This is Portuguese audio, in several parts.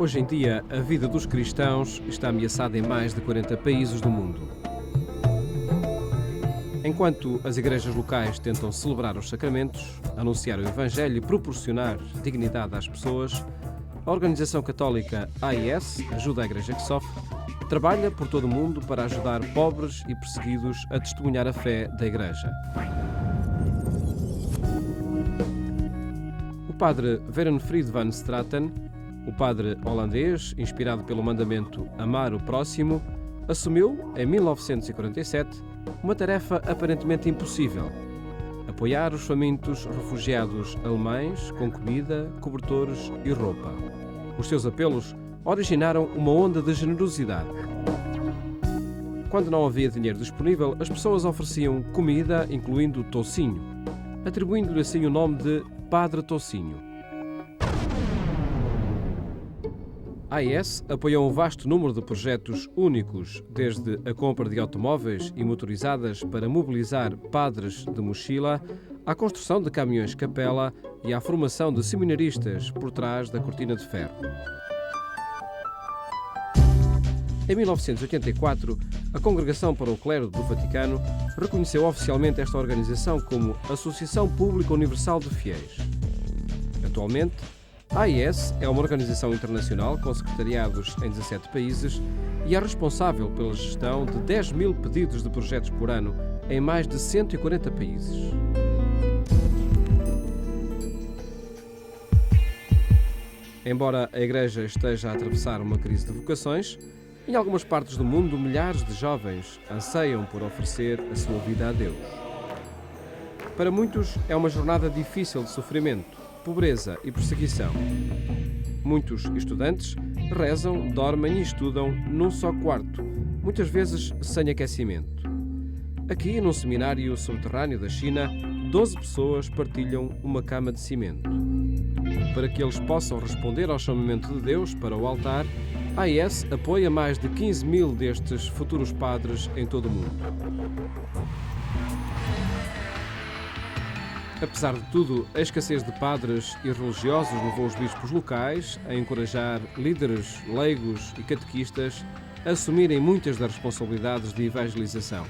Hoje em dia, a vida dos cristãos está ameaçada em mais de 40 países do mundo. Enquanto as igrejas locais tentam celebrar os sacramentos, anunciar o Evangelho e proporcionar dignidade às pessoas, a organização católica AIS, Ajuda à Igreja que Sofre, trabalha por todo o mundo para ajudar pobres e perseguidos a testemunhar a fé da Igreja. O padre Werenfried van Straten, o padre holandês, inspirado pelo mandamento Amar o Próximo, assumiu, em 1947, uma tarefa aparentemente impossível: apoiar os famintos refugiados alemães com comida, cobertores e roupa. Os seus apelos originaram uma onda de generosidade. Quando não havia dinheiro disponível, as pessoas ofereciam comida, incluindo toucinho, atribuindo-lhe assim o nome de Padre Toucinho. A AIS apoiou um vasto número de projetos únicos, desde a compra de automóveis e motorizadas para mobilizar padres de mochila, à construção de caminhões capela e à formação de seminaristas por trás da cortina de ferro. Em 1984, a Congregação para o Clero do Vaticano reconheceu oficialmente esta organização como Associação Pública Universal de Fiéis. Atualmente, a AIS é uma organização internacional com secretariados em 17 países e é responsável pela gestão de 10 mil pedidos de projetos por ano em mais de 140 países. Embora a Igreja esteja a atravessar uma crise de vocações, em algumas partes do mundo, milhares de jovens anseiam por oferecer a sua vida a Deus. Para muitos, é uma jornada difícil de sofrimento, pobreza e perseguição. Muitos estudantes rezam, dormem e estudam num só quarto, muitas vezes sem aquecimento. Aqui, num seminário subterrâneo da China, 12 pessoas partilham uma cama de cimento. Para que eles possam responder ao chamamento de Deus para o altar, a AIS apoia mais de 15 mil destes futuros padres em todo o mundo. Apesar de tudo, a escassez de padres e religiosos levou os bispos locais a encorajar líderes, leigos e catequistas a assumirem muitas das responsabilidades de evangelização.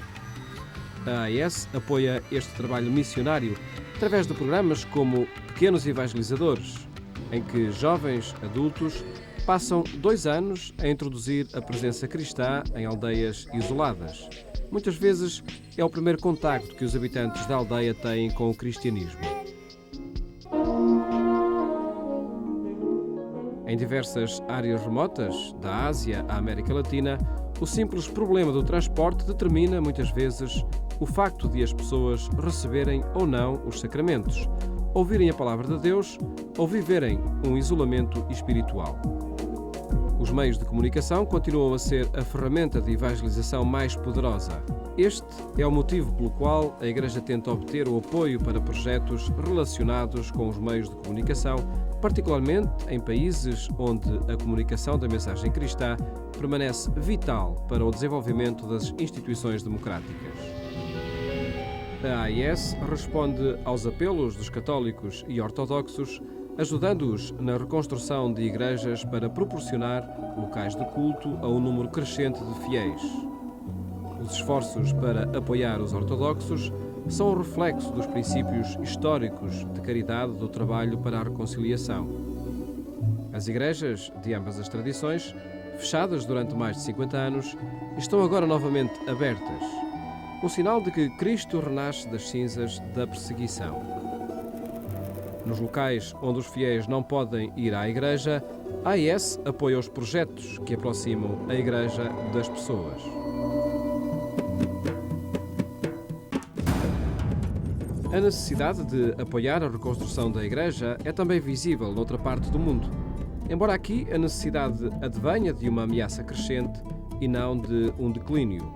A AIS apoia este trabalho missionário através de programas como Pequenos Evangelizadores, em que jovens adultos passam 2 anos a introduzir a presença cristã em aldeias isoladas. Muitas vezes é o primeiro contacto que os habitantes da aldeia têm com o cristianismo. Em diversas áreas remotas, da Ásia à América Latina, o simples problema do transporte determina, muitas vezes, o facto de as pessoas receberem ou não os sacramentos, ouvirem a palavra de Deus ou viverem um isolamento espiritual. Os meios de comunicação continuam a ser a ferramenta de evangelização mais poderosa. Este é o motivo pelo qual a Igreja tenta obter o apoio para projetos relacionados com os meios de comunicação, particularmente em países onde a comunicação da mensagem cristã permanece vital para o desenvolvimento das instituições democráticas. A AIS responde aos apelos dos católicos e ortodoxos, ajudando-os na reconstrução de igrejas para proporcionar locais de culto a um número crescente de fiéis. Os esforços para apoiar os ortodoxos são o reflexo dos princípios históricos de caridade do trabalho para a reconciliação. As igrejas de ambas as tradições, fechadas durante mais de 50 anos, estão agora novamente abertas, um sinal de que Cristo renasce das cinzas da perseguição. Nos locais onde os fiéis não podem ir à igreja, a AIS apoia os projetos que aproximam a igreja das pessoas. A necessidade de apoiar a reconstrução da igreja é também visível noutra parte do mundo, embora aqui a necessidade advenha de uma ameaça crescente e não de um declínio.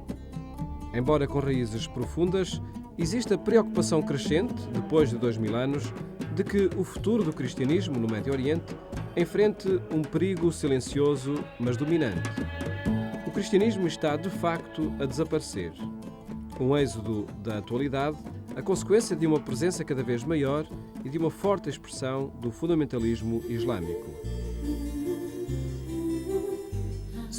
Embora com raízes profundas, existe a preocupação crescente, depois de 2000 anos, de que o futuro do cristianismo no Médio Oriente enfrente um perigo silencioso, mas dominante. O cristianismo está, de facto, a desaparecer. Um êxodo da atualidade, a consequência de uma presença cada vez maior e de uma forte expressão do fundamentalismo islâmico.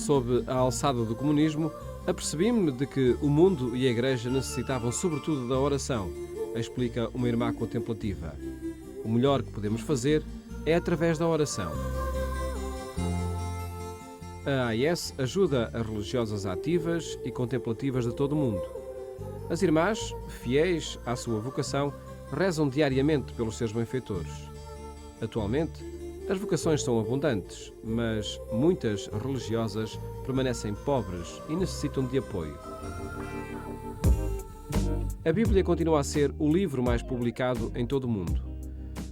sob a alçada do comunismo, apercebi-me de que o mundo e a Igreja necessitavam sobretudo da oração, explica uma irmã contemplativa. O melhor que podemos fazer é através da oração. A AIS ajuda as religiosas ativas e contemplativas de todo o mundo. As irmãs, fiéis à sua vocação, rezam diariamente pelos seus benfeitores. Atualmente, as vocações são abundantes, mas muitas religiosas permanecem pobres e necessitam de apoio. A Bíblia continua a ser o livro mais publicado em todo o mundo.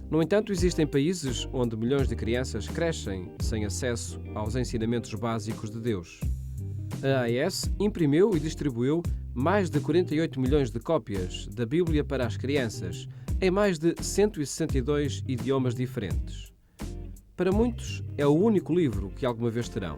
No entanto, existem países onde milhões de crianças crescem sem acesso aos ensinamentos básicos de Deus. A AIS imprimiu e distribuiu mais de 48 milhões de cópias da Bíblia para as crianças, em mais de 162 idiomas diferentes. Para muitos, é o único livro que alguma vez terão.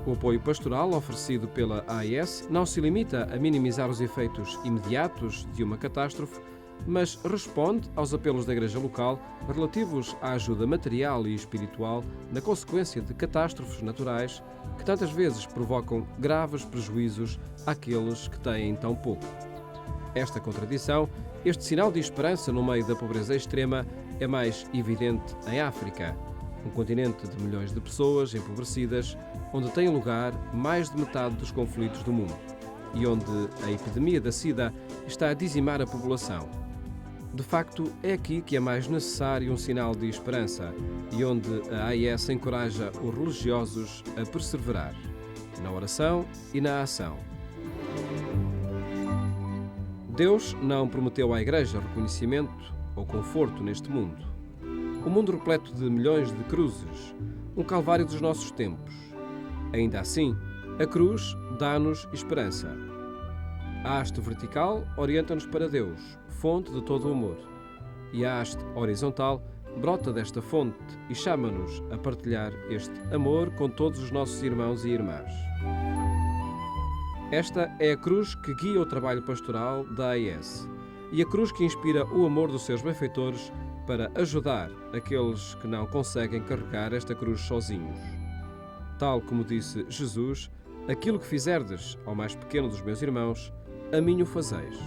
O apoio pastoral oferecido pela AIS não se limita a minimizar os efeitos imediatos de uma catástrofe, mas responde aos apelos da Igreja local relativos à ajuda material e espiritual na consequência de catástrofes naturais que tantas vezes provocam graves prejuízos àqueles que têm tão pouco. Esta contradição, este sinal de esperança no meio da pobreza extrema, é mais evidente em África, um continente de milhões de pessoas empobrecidas, onde tem lugar mais de metade dos conflitos do mundo e onde a epidemia da SIDA está a dizimar a população. De facto, é aqui que é mais necessário um sinal de esperança e onde a AIS encoraja os religiosos a perseverar, na oração e na ação. Deus não prometeu à Igreja reconhecimento ou conforto neste mundo. O mundo repleto de milhões de cruzes, um calvário dos nossos tempos. Ainda assim, a cruz dá-nos esperança. A haste vertical orienta-nos para Deus, fonte de todo o amor. E a haste horizontal brota desta fonte e chama-nos a partilhar este amor com todos os nossos irmãos e irmãs. Esta é a cruz que guia o trabalho pastoral da AIS e a cruz que inspira o amor dos seus benfeitores para ajudar aqueles que não conseguem carregar esta cruz sozinhos. Tal como disse Jesus, aquilo que fizerdes ao mais pequeno dos meus irmãos, a mim o fazeis.